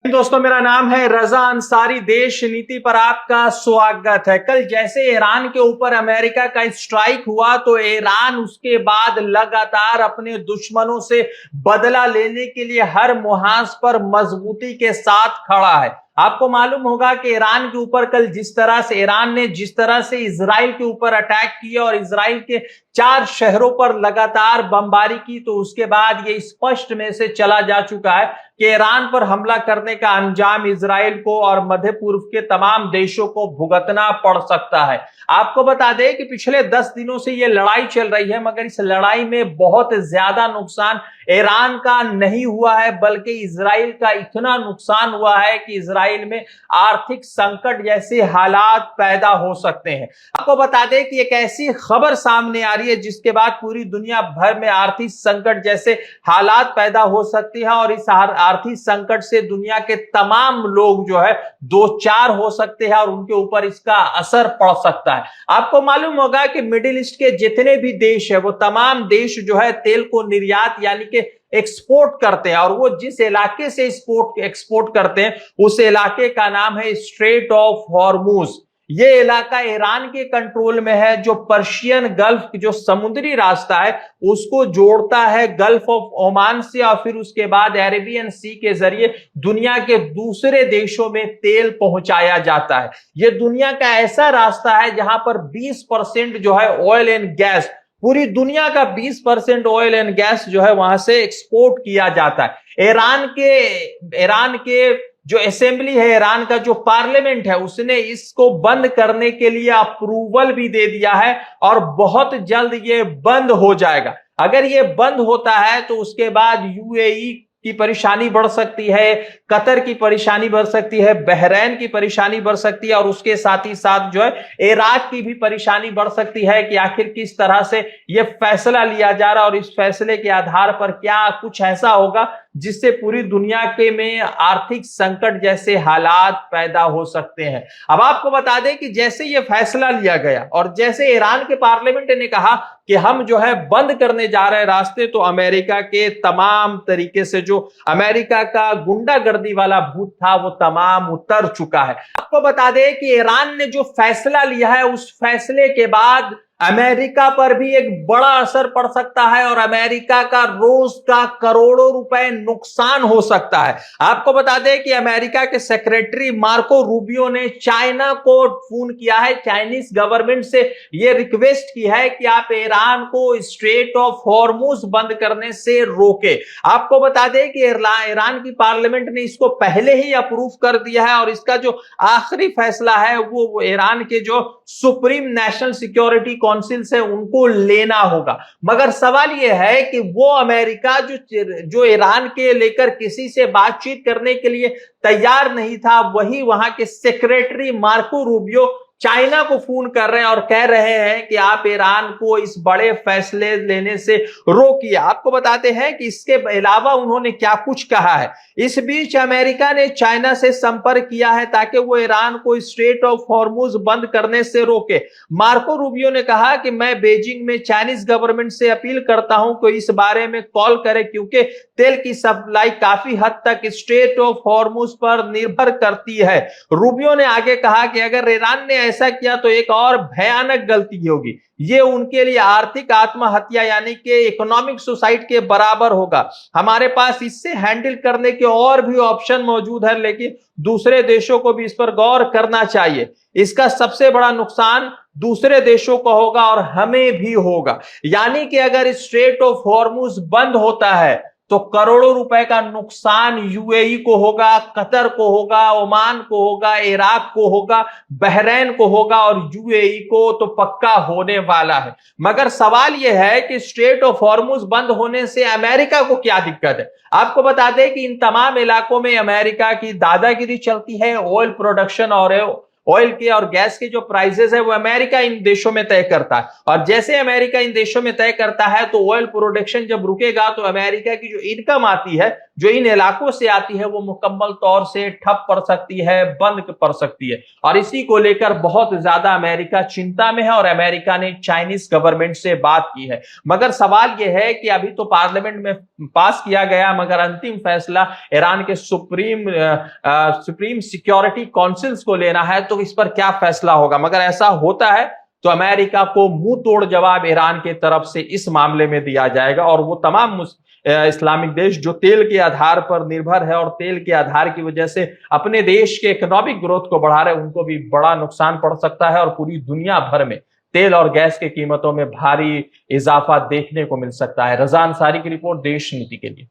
दोस्तों, मेरा नाम है रजा अंसारी। देश नीति पर आपका स्वागत है। कल जैसे ईरान के ऊपर अमेरिका का स्ट्राइक हुआ तो ईरान उसके बाद लगातार अपने दुश्मनों से बदला लेने के लिए हर मुहाज पर मजबूती के साथ खड़ा है। आपको मालूम होगा कि ईरान के ऊपर कल ईरान ने जिस तरह से इजराइल के ऊपर अटैक किया और इजराइल के 4 शहरों पर लगातार बमबारी की, तो उसके बाद ये स्पष्ट में से चला जा चुका है कि ईरान पर हमला करने का अंजाम इजराइल को और मध्य पूर्व के तमाम देशों को भुगतना पड़ सकता है। आपको बता दें कि पिछले 10 दिनों से ये लड़ाई चल रही है, मगर इस लड़ाई में बहुत ज्यादा नुकसान ईरान का नहीं हुआ है, बल्कि इजराइल का इतना नुकसान हुआ है कि इजराइल में आर्थिक संकट जैसे हालात पैदा हो सकते हैं। आपको बता दें कि एक ऐसी खबर सामने आ रही है जिसके बाद पूरी दुनिया भर में आर्थिक संकट जैसे हालात पैदा हो सकती है और इस आर्थिक संकट से दुनिया के तमाम लोग जो है दो चार हो सकते हैं और उनके ऊपर इसका असर पड़ सकता है। आपको मालूम होगा कि मिडिल ईस्ट के जितने भी देश है वो तमाम देश जो है तेल को निर्यात यानी कि एक्सपोर्ट करते हैं, और वो जिस इलाके से एक्सपोर्ट करते हैं उस इलाके का नाम है स्ट्रेट ऑफ हॉर्मुज। ये इलाका ईरान के कंट्रोल में है, जो पर्शियन गल्फ जो समुद्री रास्ता है उसको जोड़ता है गल्फ ऑफ ओमान से, और फिर उसके बाद अरेबियन सी के जरिए दुनिया के दूसरे देशों में तेल पहुंचाया जाता है। ये दुनिया का ऐसा रास्ता है जहां पर 20% जो है ऑयल एंड गैस, पूरी दुनिया का 20% ऑयल एंड गैस जो है वहां से एक्सपोर्ट किया जाता है। ईरान के जो असेंबली है, ईरान का जो पार्लियामेंट है, उसने इसको बंद करने के लिए अप्रूवल भी दे दिया है और बहुत जल्द ये बंद हो जाएगा। अगर ये बंद होता है तो उसके बाद यूएई की परेशानी बढ़ सकती है, कतर की परेशानी बढ़ सकती है, बहरैन की परेशानी बढ़ सकती है और उसके साथ ही साथ जो है इराक की भी परेशानी बढ़ सकती है कि आखिर किस तरह से यह फैसला लिया जा रहा है और इस फैसले के आधार पर क्या कुछ ऐसा होगा जिससे पूरी दुनिया के में आर्थिक संकट जैसे हालात पैदा हो सकते हैं। अब आपको बता दें कि जैसे यह फैसला लिया गया और जैसे ईरान के पार्लियामेंट ने कहा कि हम जो है बंद करने जा रहे हैं रास्ते, तो अमेरिका के तमाम तरीके से जो अमेरिका का गुंडागर्दी वाला भूत था वो तमाम उतर चुका है। आपको बता दें कि ईरान ने जो फैसला लिया है उस फैसले के बाद अमेरिका पर भी एक बड़ा असर पड़ सकता है और अमेरिका का रोज का करोड़ों रुपए नुकसान हो सकता है। आपको बता दें कि अमेरिका के सेक्रेटरी मार्को रूबियो ने चाइना को फोन किया है, चाइनीज गवर्नमेंट से यह रिक्वेस्ट की है कि आप ईरान को स्ट्रेट ऑफ हॉर्मुज बंद करने से रोके। आपको बता दें कि ईरान की पार्लियामेंट ने इसको पहले ही अप्रूव कर दिया है और इसका जो आखिरी फैसला है वो ईरान के जो सुप्रीम नेशनल सिक्योरिटी काउंसिल से उनको लेना होगा। मगर सवाल यह है कि वो अमेरिका जो ईरान के लेकर किसी से बातचीत करने के लिए तैयार नहीं था, वही वहां के सेक्रेटरी मार्को रूबियो चाइना को फोन कर रहे हैं और कह रहे हैं कि आप ईरान को इस बड़े फैसले लेने से रोकिए। आपको बताते हैं कि इसके अलावा उन्होंने क्या कुछ कहा है। इस बीच अमेरिका ने चाइना से संपर्क किया है ताकि वो ईरान को स्ट्रेट ऑफ हॉर्मुज बंद करने से रोके। मार्को रूबियो ने कहा कि मैं बीजिंग में चाइनीज गवर्नमेंट से अपील करता हूं कि इस बारे में कॉल करे, क्योंकि तेल की सप्लाई काफी हद तक स्ट्रेट ऑफ हॉर्मुज पर निर्भर करती है। रूबियो ने आगे कहा कि अगर ईरान ने ऐसा किया तो एक और भयानक गलती होगी, ये उनके लिए आर्थिक आत्महत्या यानी कि इकोनॉमिक सुसाइड के बराबर होगा। हमारे पास इससे हैंडल करने के और भी ऑप्शन मौजूद है, लेकिन दूसरे देशों को भी इस पर गौर करना चाहिए। इसका सबसे बड़ा नुकसान दूसरे देशों को होगा और हमें भी होगा। यानी कि अगर स्ट्रेट ऑफ हॉर्मुज बंद होता है तो करोड़ों रुपए का नुकसान यूएई को होगा, कतर को होगा, ओमान को होगा, इराक को होगा, बहरैन को होगा और यूएई को तो पक्का होने वाला है। मगर सवाल यह है कि स्ट्रेट ऑफ हॉर्मुज बंद होने से अमेरिका को क्या दिक्कत है। आपको बता दें कि इन तमाम इलाकों में अमेरिका की दादागिरी चलती है, ऑयल प्रोडक्शन और ऑयल के और गैस के जो प्राइसेस है वो अमेरिका इन देशों में तय करता है, और जैसे अमेरिका इन देशों में तय करता है तो ऑयल प्रोडक्शन जब रुकेगा तो अमेरिका की जो इनकम आती है, जो इन इलाकों से आती है, वो मुकम्मल तौर से ठप पड़ सकती है, बंद पड़ सकती है। और इसी को लेकर बहुत ज्यादा अमेरिका चिंता में है और अमेरिका ने चाइनीज गवर्नमेंट से बात की है। मगर सवाल यह है कि अभी तो पार्लियामेंट में पास किया गया, मगर अंतिम फैसला ईरान के सुप्रीम सिक्योरिटी काउंसिल को लेना है, तो इस पर क्या फैसला होगा। मगर ऐसा होता है तो अमेरिका को मुंह तोड़ जवाब ईरान की तरफ से इस मामले में दिया जाएगा, और वो तमाम इस्लामिक देश जो तेल के आधार पर निर्भर है और तेल के आधार की वजह से अपने देश के इकोनॉमिक ग्रोथ को बढ़ा रहे हैं, उनको भी बड़ा नुकसान पड़ सकता है और पूरी दुनिया भर में तेल और गैस की कीमतों में भारी इजाफा देखने को मिल सकता है। रज़ा अंसारी की रिपोर्ट, देश नीति के लिए।